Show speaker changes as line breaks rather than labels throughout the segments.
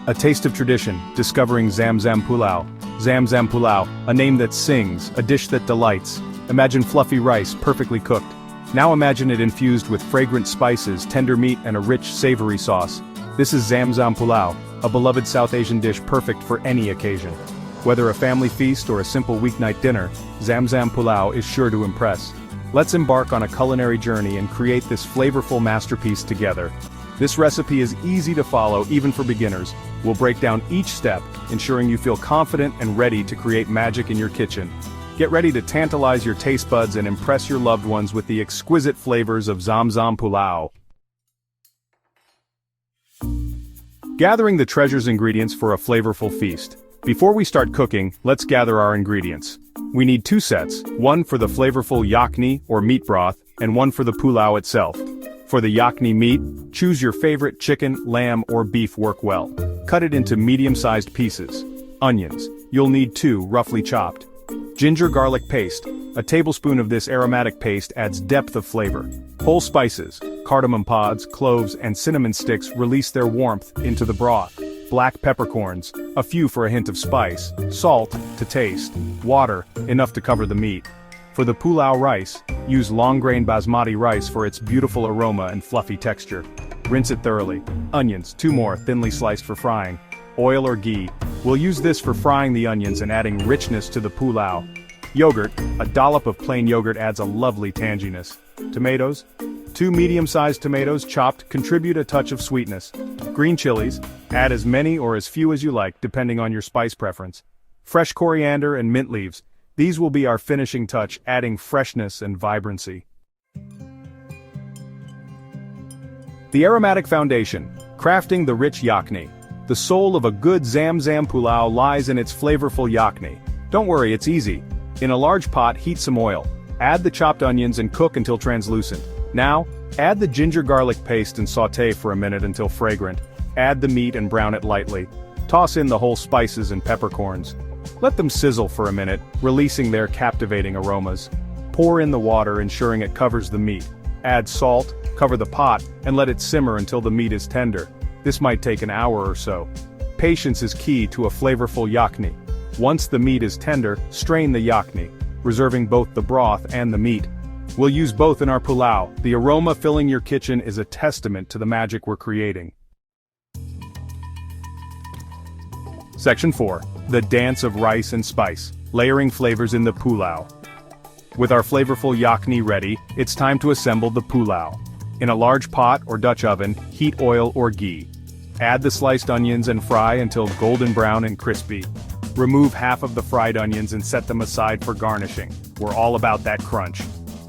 A taste of tradition, discovering Zamzam pulav. Zamzam pulav, a name that sings, a dish that delights. Imagine fluffy rice, perfectly cooked. Now imagine it infused with fragrant spices, tender meat and a rich, savory sauce. This is Zamzam pulav, a beloved South Asian dish perfect for any occasion. Whether a family feast or a simple weeknight dinner, Zamzam pulav is sure to impress. Let's embark on a culinary journey and create this flavorful masterpiece together. This recipe is easy to follow even for beginners. We'll break down each step, ensuring you feel confident and ready to create magic in your kitchen. Get ready to tantalize your taste buds and impress your loved ones with the exquisite flavors of Zamzam pulav. Gathering the treasures ingredients for a flavorful feast. Before we start cooking, let's gather our ingredients. We need 2 sets, one for the flavorful yakni or meat broth, and one for the pulav itself. For the yakni meat, choose your favorite chicken, lamb, or beef work well. Cut it into medium-sized pieces. Onions, you'll need 2 roughly chopped. Ginger garlic paste, a tablespoon of this aromatic paste adds depth of flavor. Whole spices, cardamom pods, cloves, and cinnamon sticks release their warmth into the broth. Black peppercorns, a few for a hint of spice. Salt, to taste. Water, enough to cover the meat. For the pulav rice, use long-grain basmati rice for its beautiful aroma and fluffy texture. Rinse it thoroughly. Onions, 2 more, thinly sliced for frying. Oil or ghee, we'll use this for frying the onions and adding richness to the pulav. Yogurt, a dollop of plain yogurt adds a lovely tanginess. Tomatoes, 2 medium-sized tomatoes chopped contribute a touch of sweetness. Green chilies, add as many or as few as you like depending on your spice preference. Fresh coriander and mint leaves, these will be our finishing touch, adding freshness and vibrancy. The aromatic foundation, crafting the rich yakni. The soul of a good Zamzam pulav lies in its flavorful yakni. Don't worry, it's easy. In a large pot, heat some oil. Add the chopped onions and cook until translucent. Now, add the ginger garlic paste and sauté for a minute until fragrant. Add the meat and brown it lightly. Toss in the whole spices and peppercorns. Let them sizzle for a minute, releasing their captivating aromas. Pour in the water, ensuring it covers the meat. Add salt, cover the pot, and let it simmer until the meat is tender. This might take an hour or so. Patience is key to a flavorful yakni. Once the meat is tender, strain the yakni, reserving both the broth and the meat. We'll use both in our pulav. The aroma filling your kitchen is a testament to the magic we're creating. Section 4. The dance of rice and spice, layering flavors in the pulav. With our flavorful yakni ready, it's time to assemble the pulav. In a large pot or Dutch oven, heat oil or ghee. Add the sliced onions and fry until golden brown and crispy. Remove half of the fried onions and set them aside for garnishing. We're all about that crunch.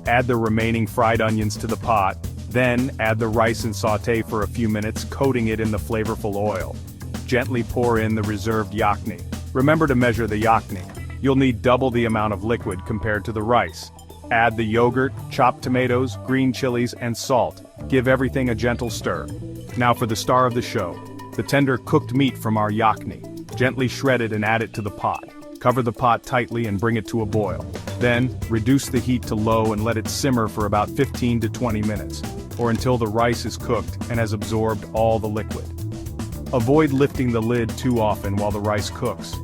Add the remaining fried onions to the pot, then add the rice and sauté for a few minutes, coating it in the flavorful oil. Gently pour in the reserved yakni. Remember to measure the yakni. You'll need double the amount of liquid compared to the rice. Add the yogurt, chopped tomatoes, green chilies, and salt. Give everything a gentle stir. Now for the star of the show, the tender cooked meat from our yakni. Gently shred it and add it to the pot. Cover the pot tightly and bring it to a boil. Then, reduce the heat to low and let it simmer for about 15 to 20 minutes, or until the rice is cooked and has absorbed all the liquid. Avoid lifting the lid too often while the rice cooks.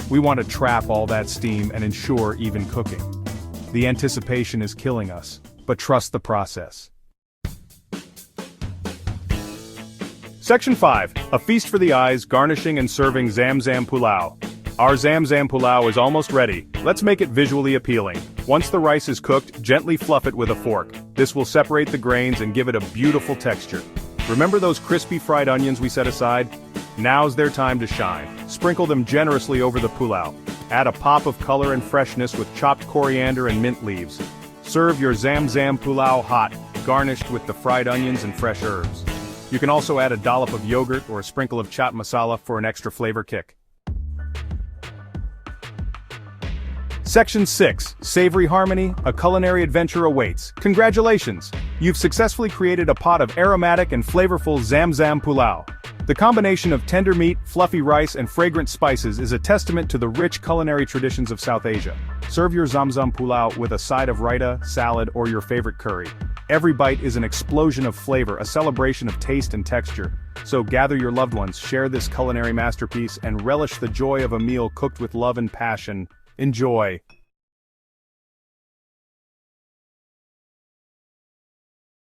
We want to trap all that steam and ensure even cooking. The anticipation is killing us, but trust the process. Section 5. A feast for the eyes, garnishing and serving Zamzam pulav. Our Zamzam pulav is almost ready. Let's make it visually appealing. Once the rice is cooked, gently fluff it with a fork. This will separate the grains and give it a beautiful texture. Remember those crispy fried onions we set aside? Now's their time to shine. Sprinkle them generously over the pulav. Add a pop of color and freshness with chopped coriander and mint leaves. Serve your Zamzam pulav hot, garnished with the fried onions and fresh herbs. You can also add a dollop of yogurt or a sprinkle of chaat masala for an extra flavor kick. Section 6. Savory harmony, a culinary adventure awaits. Congratulations! You've successfully created a pot of aromatic and flavorful Zamzam pulav. The combination of tender meat, fluffy rice, and fragrant spices is a testament to the rich culinary traditions of South Asia. Serve your Zamzam pulav with a side of raita, salad, or your favorite curry. Every bite is an explosion of flavor, a celebration of taste and texture. So gather your loved ones, share this culinary masterpiece, and relish the joy of a meal cooked with love and passion. Enjoy!